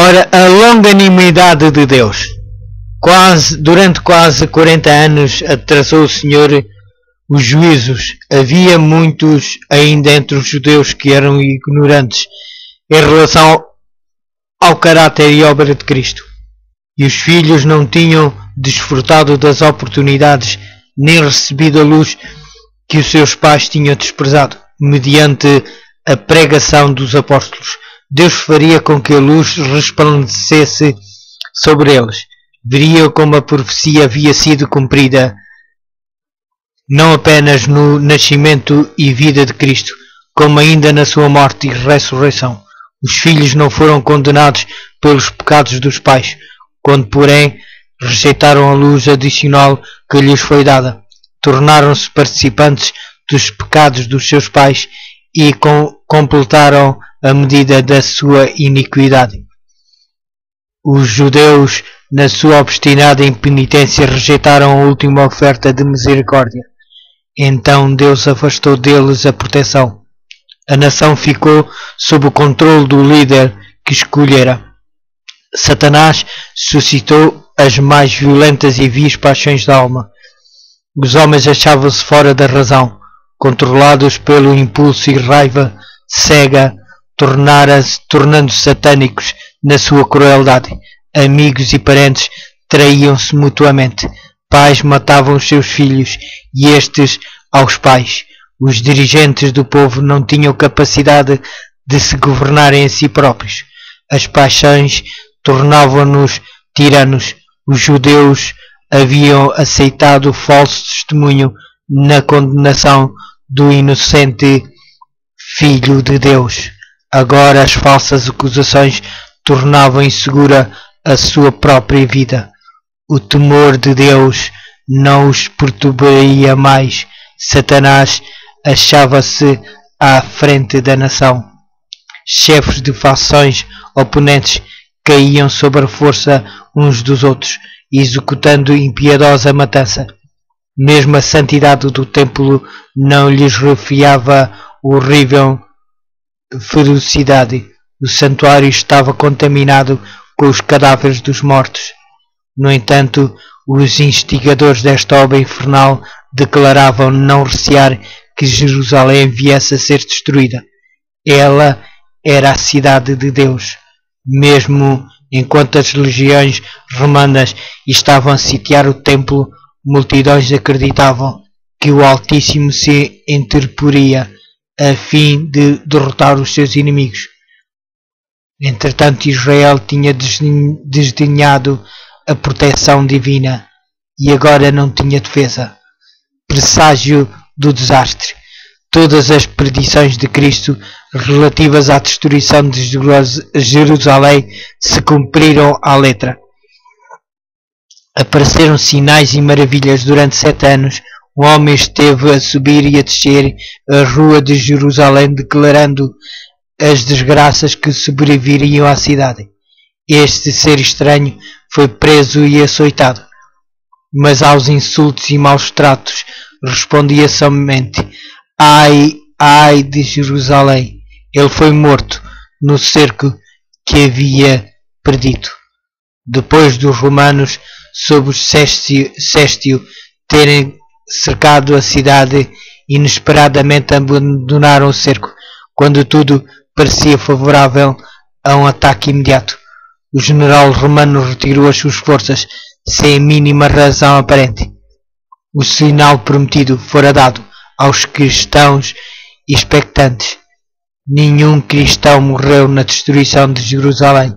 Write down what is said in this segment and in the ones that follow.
Ora, a longanimidade de Deus. Durante quase 40 anos atrasou o Senhor os juízos. Havia muitos ainda entre os judeus que eram ignorantes em relação ao caráter e obra de Cristo. E os filhos não tinham desfrutado das oportunidades nem recebido a luz que os seus pais tinham desprezado. Mediante a pregação dos apóstolos, Deus faria com que a luz resplandecesse sobre eles. Veriam como a profecia havia sido cumprida, não apenas no nascimento e vida de Cristo, como ainda na sua morte e ressurreição. Os filhos não foram condenados pelos pecados dos pais, quando, porém, rejeitaram a luz adicional que lhes foi dada. Tornaram-se participantes dos pecados dos seus pais e completaram a medida da sua iniquidade. Os judeus, na sua obstinada impenitência, rejeitaram a última oferta de misericórdia. Então Deus afastou deles a proteção. A nação ficou sob o controle do líder que escolhera. Satanás suscitou as mais violentas e vis paixões da alma. Os homens achavam-se fora da razão, controlados pelo impulso e raiva cega, tornando-se satânicos na sua crueldade. Amigos e parentes traíam-se mutuamente. Pais matavam os seus filhos e estes aos pais. Os dirigentes do povo não tinham capacidade de se governarem a si próprios. As paixões tornavam-nos tiranos. Os judeus haviam aceitado o falso testemunho na condenação do inocente Filho de Deus. Agora as falsas acusações tornavam insegura a sua própria vida. O temor de Deus não os perturbaria mais. Satanás achava-se à frente da nação. Chefes de facções oponentes caíam sob a força uns dos outros, executando impiedosa matança. Mesmo a santidade do templo não lhes refiava horrível ferocidade. O santuário estava contaminado com os cadáveres dos mortos. No entanto, os instigadores desta obra infernal declaravam não recear que Jerusalém viesse a ser destruída. Ela era a cidade de Deus. Mesmo enquanto as legiões romanas estavam a sitiar o templo, multidões acreditavam que o Altíssimo se interporia a fim de derrotar os seus inimigos. Entretanto, Israel tinha desdenhado a proteção divina e agora não tinha defesa. Presságio do desastre. Todas as predições de Cristo relativas à destruição de Jerusalém se cumpriram à letra. Apareceram sinais e maravilhas durante 7 anos. Um homem esteve a subir e a descer a rua de Jerusalém, declarando as desgraças que sobreviriam à cidade. Este ser estranho foi preso e açoitado, mas aos insultos e maus tratos respondia somente: ai, ai de Jerusalém! Ele foi morto no cerco que havia perdido. Depois dos romanos, sob os Sestio terem cercado a cidade, inesperadamente abandonaram o cerco, quando tudo parecia favorável a um ataque imediato. O general romano retirou as suas forças sem a mínima razão aparente. O sinal prometido fora dado aos cristãos expectantes. Nenhum cristão morreu na destruição de Jerusalém.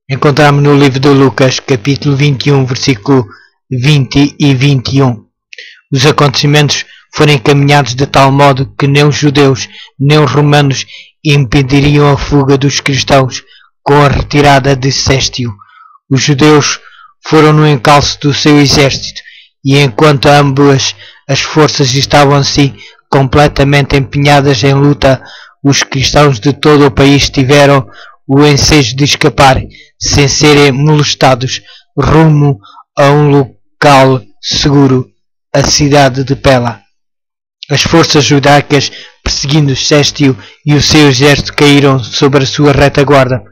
Encontramos no livro de Lucas, capítulo 21, versículo 20 e 21. Os acontecimentos foram encaminhados de tal modo que nem os judeus nem os romanos impediriam a fuga dos cristãos com a retirada de Sestio. Os judeus foram no encalço do seu exército, e enquanto ambas as forças estavam assim completamente empenhadas em luta, os cristãos de todo o país tiveram o ensejo de escapar sem serem molestados rumo a um local seguro, a cidade de Pela. As forças judaicas, perseguindo Sestio e o seu exército, caíram sobre a sua retaguarda.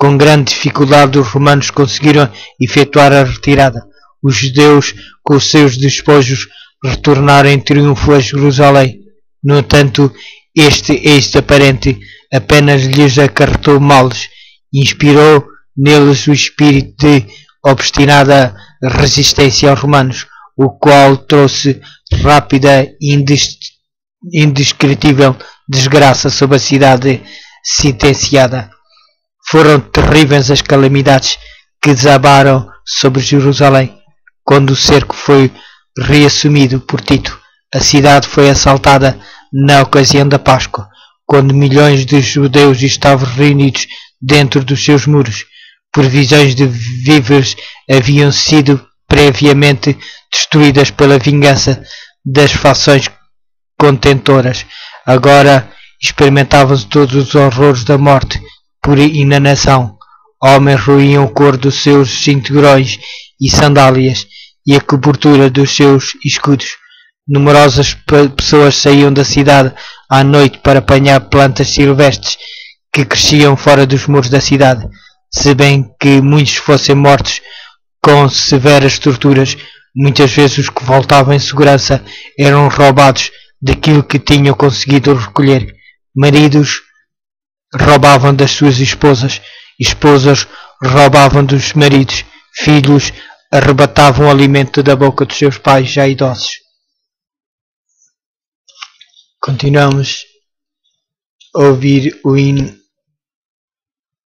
Com grande dificuldade os romanos conseguiram efetuar a retirada. Os judeus, com os seus despojos, retornaram em triunfo a Jerusalém. No entanto, este êxito aparente apenas lhes acarretou males e inspirou neles o espírito de obstinada resistência aos romanos, o qual trouxe rápida e indescritível desgraça sobre a cidade sentenciada. Foram terríveis as calamidades que desabaram sobre Jerusalém. Quando o cerco foi reassumido por Tito, a cidade foi assaltada na ocasião da Páscoa, quando milhões de judeus estavam reunidos dentro dos seus muros. Provisões de víveres haviam sido previamente destruídas pela vingança das fações contentoras. Agora experimentavam-se todos os horrores da morte por inanação. Homens roíam o couro dos seus cinturões e sandálias e a cobertura dos seus escudos. Numerosas pessoas saíam da cidade à noite para apanhar plantas silvestres que cresciam fora dos muros da cidade. Se bem que muitos fossem mortos com severas torturas, muitas vezes os que voltavam em segurança eram roubados daquilo que tinham conseguido recolher. Maridos roubavam das suas esposas, esposas roubavam dos maridos, filhos arrebatavam o alimento da boca dos seus pais já idosos. Continuamos a ouvir o hino